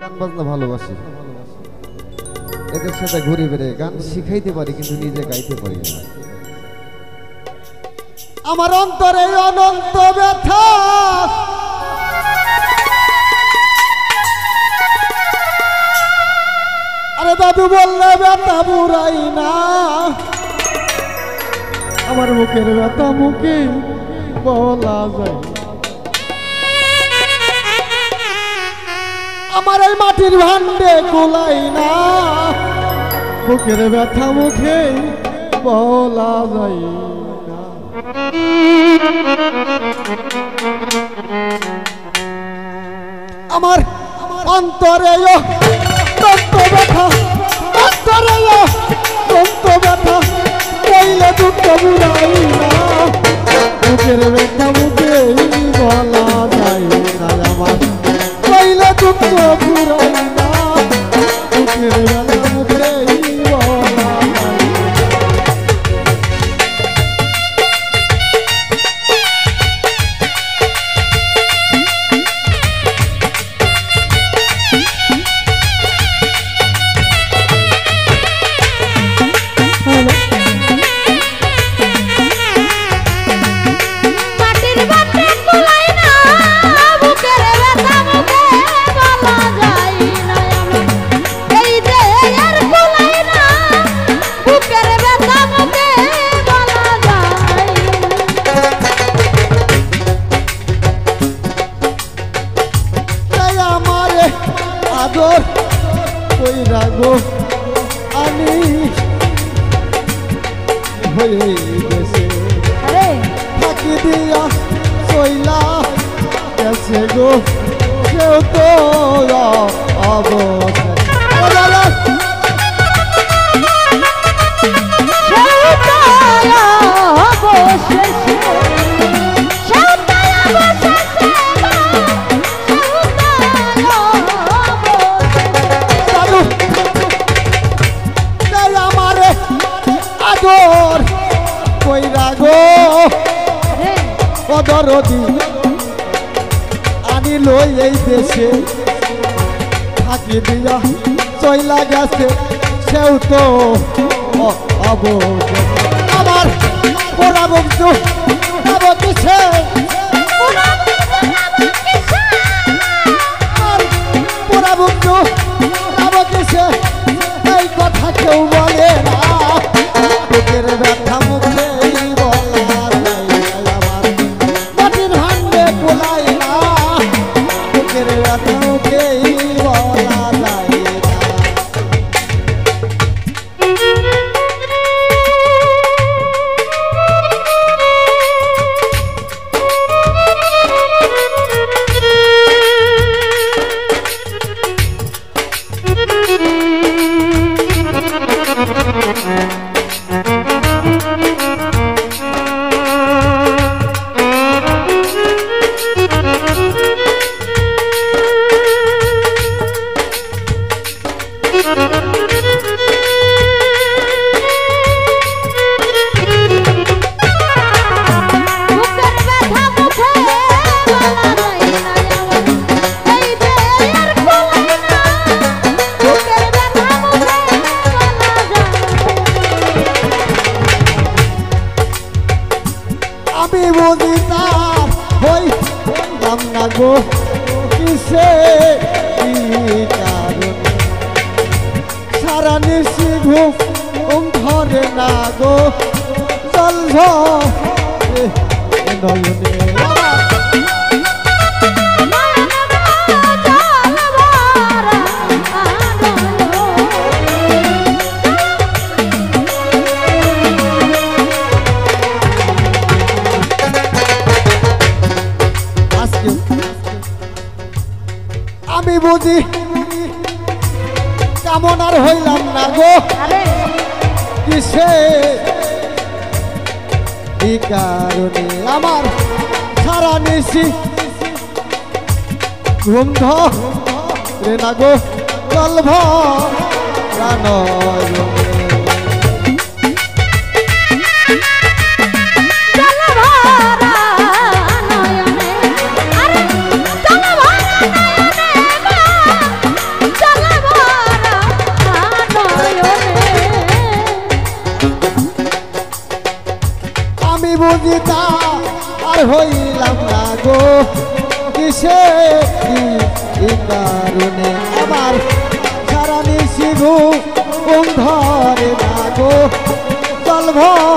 গান বাজনা ভালোবাসি, এদের সাথে ঘুরে বেড়ে গান শিখাইতে পারি কিন্তু নিজে গাইতে পারি না। আমার অন্তরে অনন্ত ব্যথা, আরে দাদু বললে ব্যথা বুড়াই না, আমার মুখের ব্যথা মুখে বলা যায়। আমার এই মাটির ভান্ডে কুলাই না, বুকের ব্যথা মুখে বলা যায় না। আমার অন্তরে অনন্ত ব্যথা, অন্তরে অনন্ত ব্যথা, কইলে দুঃখ বুড়াই না, বুকের ব্যথা মুখে বলা যায় না। আমার কইলে দুঃখ বুড়াই না, বুকের ব্যথা মুখে বলা যায়। আদর কইরা গো আমি হয়ে গেছে, ফাঁকি দিয়া চইলা গেছে গো কেউ তো অবস্থা। আদর কইরা গো অদরদি আনি লই এই দেশে, থাকি দিয়া চইলা গেছে সেও তো আমার পোড়া বন্ধু কিসে, পোড়া বন্ধু কিসে, এই কথা কেউ বলে না, বুকের ব্যথা মুখে বলা যায়। আমার মাটির ভান্ডে কোলাই না, বুকের ব্যথা মুখে বলা যায়। আমি বুঝি তার হইলাম না গো কিসে, কি কারণে সারা নিশি ঘুম ধরে না গো, জল নয়নে আমি বুঝি কেমন আর হইলাম না গো কিসে, এই কারণে আমার সারা নিশি ঘুম ধরে না গো, জল ভরা নয়নে। কিসে এই কারণে আমার সারা নিশি ঘুম ধরে না গো জল ভরা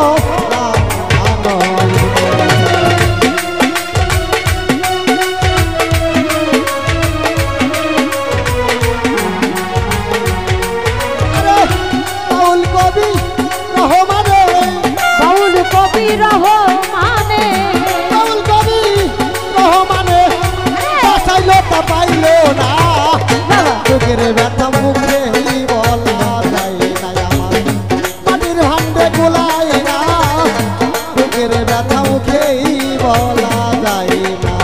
পাইলো না বুকের ব্যথা মুখে বলা যায় না আমার মাটির ভান্ডে গোলায় না বুকের ব্যথা মুখে বলা যায় না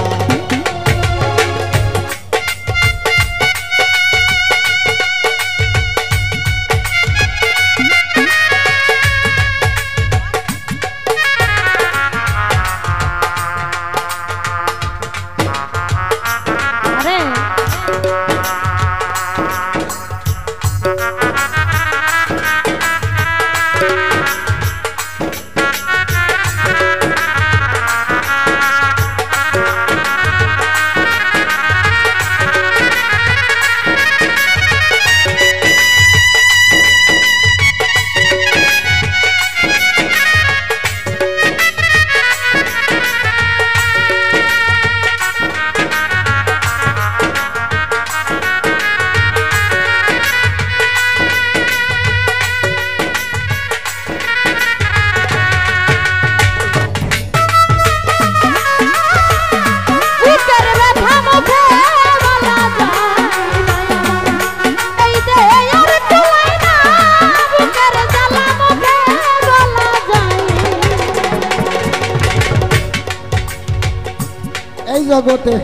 জগতে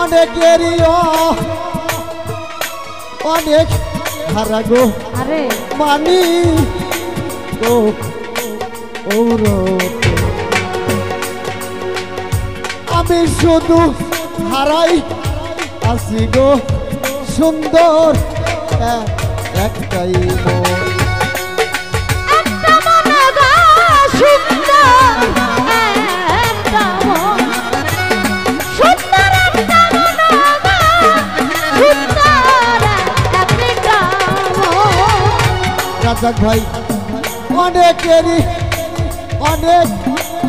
অনেকেরই অনেক হারা গো মানি গো আমি শুধু হারাই আসি গো সুন্দর একটাই মন রাজাক ভাই অনেকেরই অনেক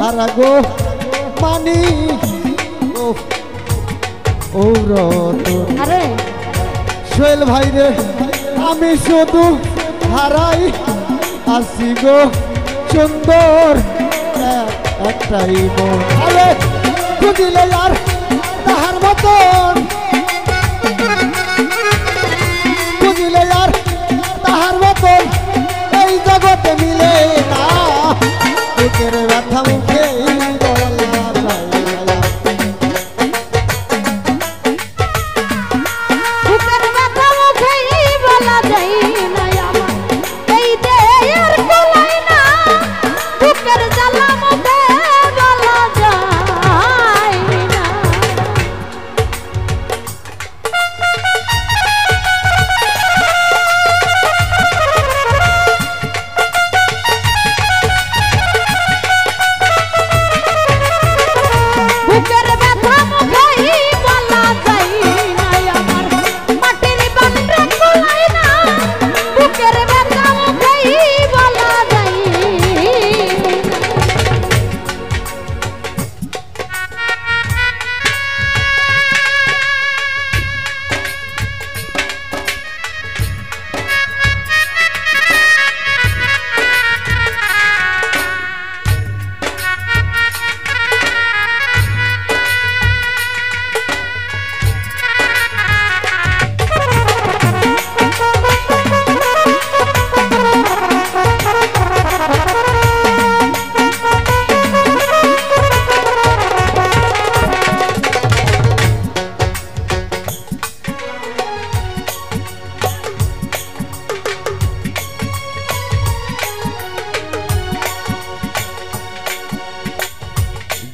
হারা গো মানি সোহেল ভাই রে আমি শুধু হারাই আসি গো সুন্দর একটাই মন আরে খুঁজিলে আর তাহার মতন খুঁজিলে আর তাহার মতন এই জগতে মিলে না বুকের ব্যথা মুখে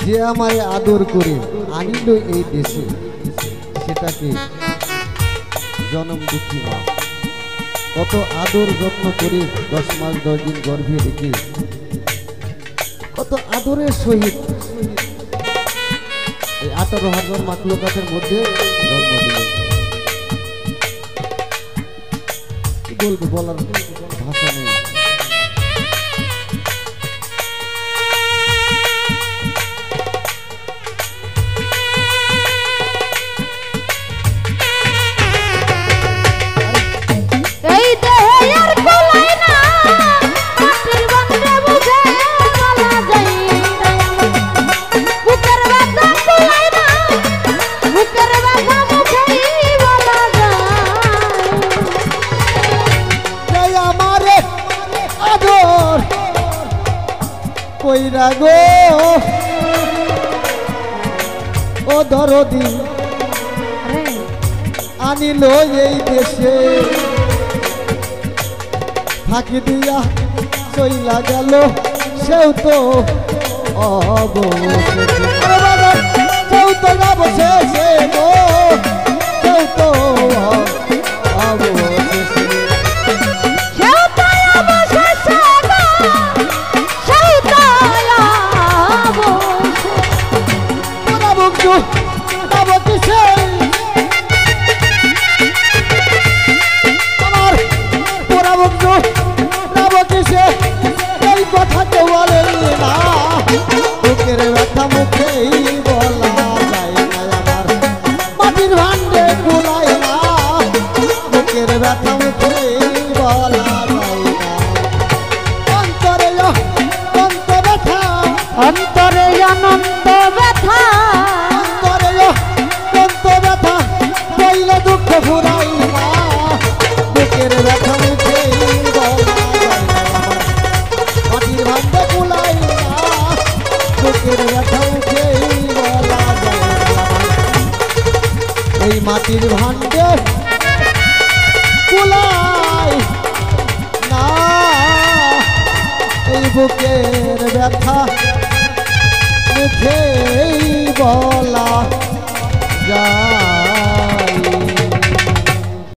যে আমায় আদর করে আনিল এই দেশে সেটাকে জনম দুঃখী মা কত আদর যত্ন করে 10 মাস 10 দিন গর্ভে রেখে কত আদরের সহিত 18,000 মাখলুকাতের মধ্যে জন্ম দিলেন। কি বলবো, বলার ভাষা নেই। কইরা গো ও দরদি আনিল এই দেশে, ফাঁকি দিয়া চইলা গেল সেও তো অবশেষে গো, সেও তো অবশেষে। আমার পোড়াবন্ধু রাবতীশে এই কথা কেউ বলেন না, বুকের ব্যথা মুখেই বলা যায় না, আমার মাটির ভান্ডে গুলাই না, বুকের ব্যথা মুখেই বলা যায় না। অন্তরে অন্ত ব্যথা, অন্তরে অনন্ত ব্যথা, দুঃখ ফুরাই না, বুকের ব্যথা মুখেই বলা যায় না, মাটির ভান্ডে কুলাই না, বুকের ব্যথা মুখেই বলা যায় না, এই মাটির ভান্ডে কুলাই না, এই বুকের ব্যথা মুখেই বলা যায়।